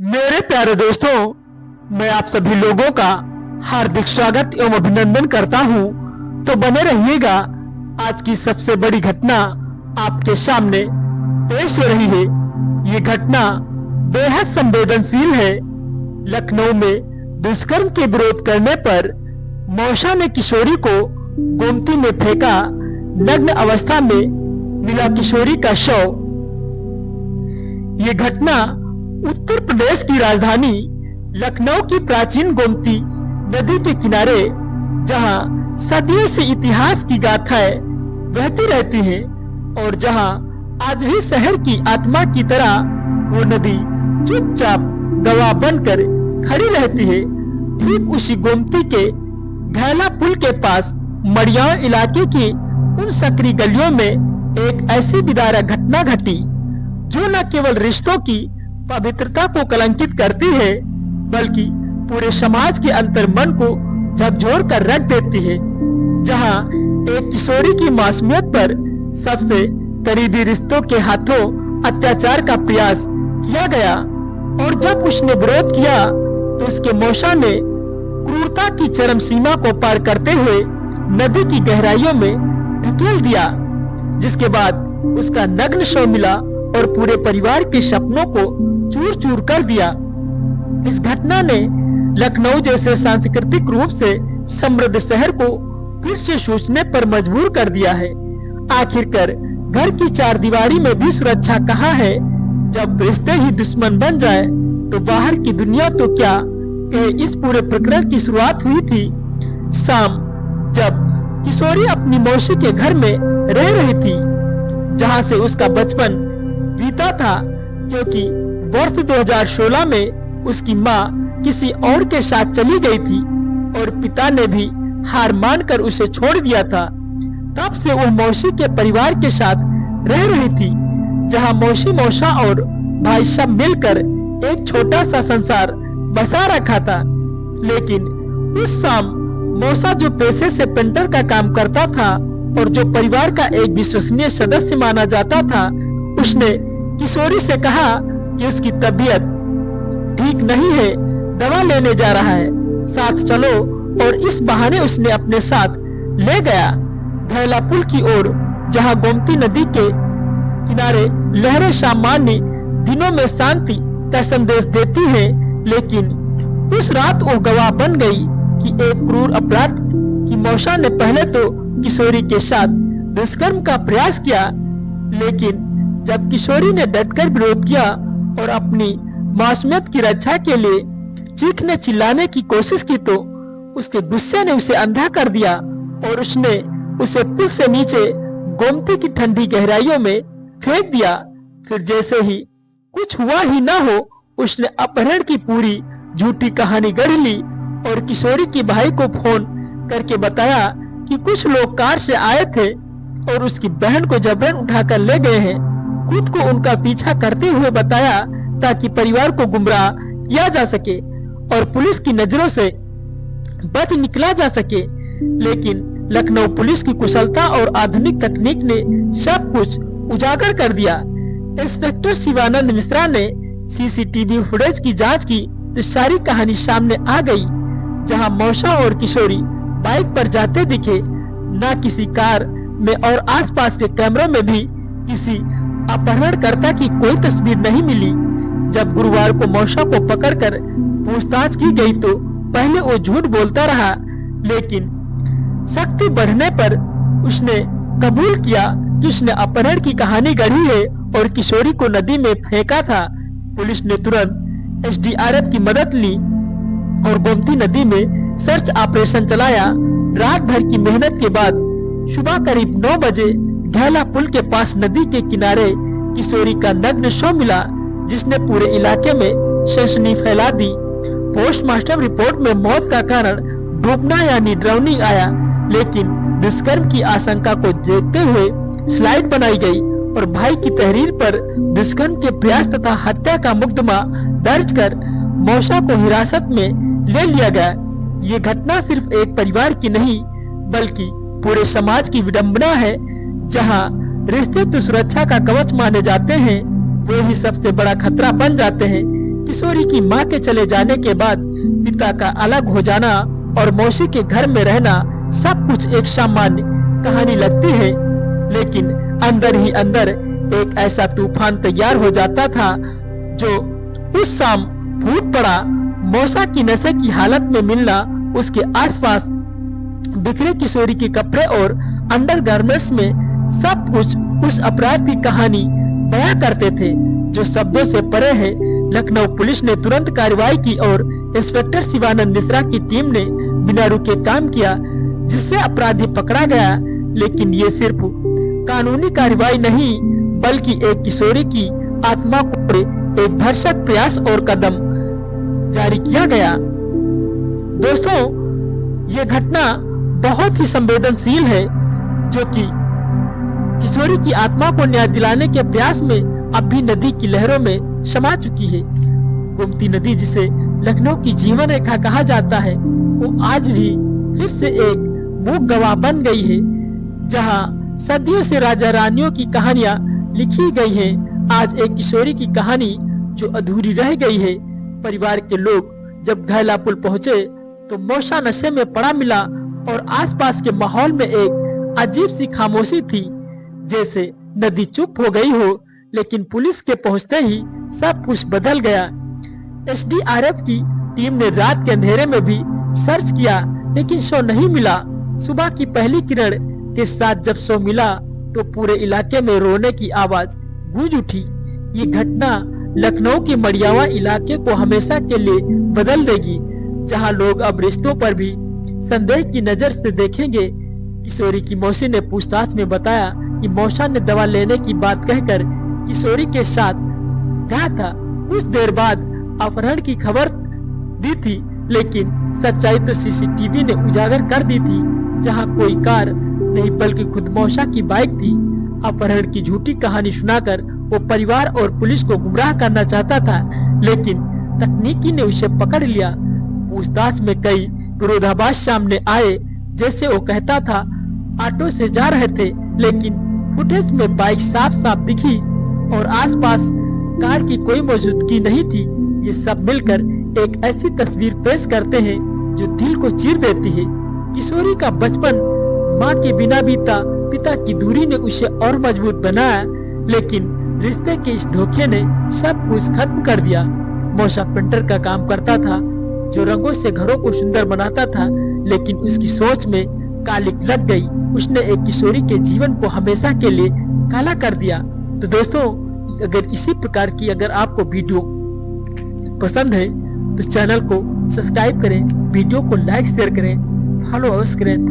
मेरे प्यारे दोस्तों, मैं आप सभी लोगों का हार्दिक स्वागत एवं अभिनंदन करता हूं। तो बने रहिएगा, आज की सबसे बड़ी घटना आपके सामने पेश हो रही है। ये घटना बेहद संवेदनशील है। लखनऊ में दुष्कर्म के विरोध करने पर मौसा ने किशोरी को गोमती में फेंका। नग्न अवस्था में मिला किशोरी का शव। ये घटना उत्तर प्रदेश की राजधानी लखनऊ की प्राचीन गोमती नदी के किनारे, जहां सदियों से इतिहास की गाथाएं बहती रहती हैं और जहां आज भी शहर की आत्मा की तरह वो नदी चुपचाप गवाह बनकर खड़ी रहती है। ठीक उसी गोमती के घैला पुल के पास मड़ियाव इलाके की उन सकरी गलियों में एक ऐसी विदारक घटना घटी जो न केवल रिश्तों की पवित्रता को कलंकित करती है, बल्कि पूरे समाज के अंतर्मन को झकझोर कर रख देती है। जहां एक किशोरी की मासूमियत पर सबसे करीबी रिश्तों के हाथों अत्याचार का प्रयास किया गया और जब उसने विरोध किया तो उसके मौसा ने क्रूरता की चरम सीमा को पार करते हुए नदी की गहराइयों में ढकेल दिया, जिसके बाद उसका नग्न शव मिला और पूरे परिवार के सपनों को चूर चूर कर दिया। इस घटना ने लखनऊ जैसे सांस्कृतिक रूप से समृद्ध शहर को फिर से सोचने पर मजबूर कर दिया है। आखिरकार घर की चार दीवारी में भी सुरक्षा कहाँ है? जब रिश्ते ही दुश्मन बन जाए तो बाहर की दुनिया तो क्या कहे। इस पूरे प्रकरण की शुरुआत हुई थी शाम, जब किशोरी अपनी मौसी के घर में रह रही थी, जहां से उसका बचपन बीता था, क्योंकि वर्ष 2016 में उसकी माँ किसी और के साथ चली गई थी और पिता ने भी हार मानकर उसे छोड़ दिया था। तब से वह मौसी के परिवार के साथ रह रही थी, जहां मौसी, मौसा और भाई सब मिलकर एक छोटा सा संसार बसा रखा था। लेकिन उस शाम मौसा, जो पेशे से पेंटर का काम करता था और जो परिवार का एक विश्वसनीय सदस्य माना जाता था, उसने किशोरी से कहा कि उसकी तबीयत ठीक नहीं है, दवा लेने जा रहा है, साथ चलो। और इस बहाने उसने अपने साथ ले गया घैला पुल की ओर, जहां गोमती नदी के किनारे लहरें सामान्य दिनों में शांति का संदेश देती है। लेकिन उस रात वो गवाह बन गई कि एक क्रूर अपराध की मौसा ने पहले तो किशोरी के साथ दुष्कर्म का प्रयास किया, लेकिन जब किशोरी ने डटकर विरोध किया और अपनी मासूमियत की रक्षा के लिए चीखने चिल्लाने की कोशिश की, तो उसके गुस्से ने उसे अंधा कर दिया और उसने उसे पुल से नीचे गोमती की ठंडी गहराइयों में फेंक दिया। फिर जैसे ही कुछ हुआ ही ना हो, उसने अपहरण की पूरी झूठी कहानी गढ़ ली और किशोरी के भाई को फोन करके बताया कि कुछ लोग कार से आए थे और उसकी बहन को जबरन उठाकर ले गए हैं। खुद को उनका पीछा करते हुए बताया ताकि परिवार को गुमराह किया जा सके और पुलिस की नजरों से बच निकला जा सके। लेकिन लखनऊ पुलिस की कुशलता और आधुनिक तकनीक ने सब कुछ उजागर कर दिया। इंस्पेक्टर शिवानंद मिश्रा ने सीसीटीवी फुटेज की जांच की तो सारी कहानी सामने आ गई, जहां मौसा और किशोरी बाइक पर जाते दिखे। न किसी कार में और आसपास के कैमरों में भी किसी अपहरणकर्ता की कोई तस्वीर नहीं मिली। जब गुरुवार को मौसा को पकड़कर पूछताछ की गई तो पहले वो झूठ बोलता रहा, लेकिन शक्ति बढ़ने पर उसने कबूल किया कि उसने अपहरण की कहानी गढ़ी है और किशोरी को नदी में फेंका था। पुलिस ने तुरंत एसडीआरएफ की मदद ली और गोमती नदी में सर्च ऑपरेशन चलाया। रात भर की मेहनत के बाद सुबह करीब 9 बजे घैला पुल के पास नदी के किनारे किशोरी का नग्न शव मिला, जिसने पूरे इलाके में सनसनी फैला दी। पोस्टमार्टम रिपोर्ट में मौत का कारण डूबना यानी ड्राउनिंग आया, लेकिन दुष्कर्म की आशंका को देखते हुए स्लाइड बनाई गई और भाई की तहरीर पर दुष्कर्म के प्रयास तथा हत्या का मुकदमा दर्ज कर मौसा को हिरासत में ले लिया गया। ये घटना सिर्फ एक परिवार की नहीं, बल्कि पूरे समाज की विडंबना है, जहां रिश्ते तो सुरक्षा का कवच माने जाते हैं, वो ही सबसे बड़ा खतरा बन जाते हैं। किशोरी की मां के चले जाने के बाद पिता का अलग हो जाना और मौसी के घर में रहना सब कुछ एक सामान्य कहानी लगती है, लेकिन अंदर ही अंदर एक ऐसा तूफान तैयार हो जाता था जो उस शाम फूट पड़ा। मौसा की नशे की हालत में मिलना, उसके आसपास बिखरे किशोरी के कपड़े और अंडरगारमेंट्स में सब कुछ उस अपराध की कहानी बयां करते थे जो शब्दों से परे है। लखनऊ पुलिस ने तुरंत कार्रवाई की और इंस्पेक्टर शिवानंद मिश्रा की टीम ने बिना रुके काम किया, जिससे अपराधी पकड़ा गया। लेकिन ये सिर्फ कानूनी कार्रवाई नहीं, बल्कि एक किशोरी की आत्मा को एक भरसक प्रयास और कदम जारी किया गया। दोस्तों, ये घटना बहुत ही संवेदनशील है, जो कि किशोरी की आत्मा को न्याय दिलाने के प्रयास में अब भी नदी की लहरों में समा चुकी है। गोमती नदी, जिसे लखनऊ की जीवन रेखा कहा जाता है, वो आज भी फिर से एक मूक गवाह बन गई है। जहां सदियों से राजा रानियों की कहानियां लिखी गई हैं, आज एक किशोरी की कहानी जो अधूरी रह गई है। परिवार के लोग जब घैला पुल पहुंचे तो मौसा नशे में पड़ा मिला और आसपास के माहौल में एक अजीब सी खामोशी थी, जैसे नदी चुप हो गई हो। लेकिन पुलिस के पहुंचते ही सब कुछ बदल गया। एसडीआरएफ की टीम ने रात के अंधेरे में भी सर्च किया, लेकिन शव नहीं मिला। सुबह की पहली किरण के साथ जब शव मिला तो पूरे इलाके में रोने की आवाज गूंज उठी। ये घटना लखनऊ के मड़ियावा इलाके को हमेशा के लिए बदल देगी, जहां लोग अब रिश्तों पर भी संदेह की नजर से देखेंगे। किशोरी की मौसी ने पूछताछ में बताया कि मौसा ने दवा लेने की बात कहकर किशोरी के साथ कहा था। कुछ देर बाद अपहरण की खबर दी थी, लेकिन सच्चाई तो सीसीटीवी ने उजागर कर दी थी, जहां कोई कार नहीं बल्कि खुद मौसा की बाइक थी। अपहरण की झूठी कहानी सुनाकर वो परिवार और पुलिस को गुमराह करना चाहता था, लेकिन तकनीकी ने उसे पकड़ लिया। पूछताछ में कई विरोधाभास सामने आए, जैसे वो कहता था ऑटो से जा रहे थे, लेकिन फुटेज में बाइक साफ साफ दिखी और आसपास कार की कोई मौजूदगी नहीं थी। ये सब मिलकर एक ऐसी तस्वीर पेश करते हैं जो दिल को चीर देती है। किशोरी का बचपन माँ के बिना बीता, पिता की दूरी ने उसे और मजबूत बनाया, लेकिन रिश्ते के इस धोखे ने सब कुछ खत्म कर दिया। मौसा पेंटर का काम करता था, जो रंगों से घरों को सुंदर बनाता था, लेकिन उसकी सोच में कालिक लग गई। उसने एक किशोरी के जीवन को हमेशा के लिए काला कर दिया। तो दोस्तों, अगर इसी प्रकार की अगर आपको वीडियो पसंद है तो चैनल को सब्सक्राइब करें, वीडियो को लाइक शेयर करें, फॉलो अवश्य करें।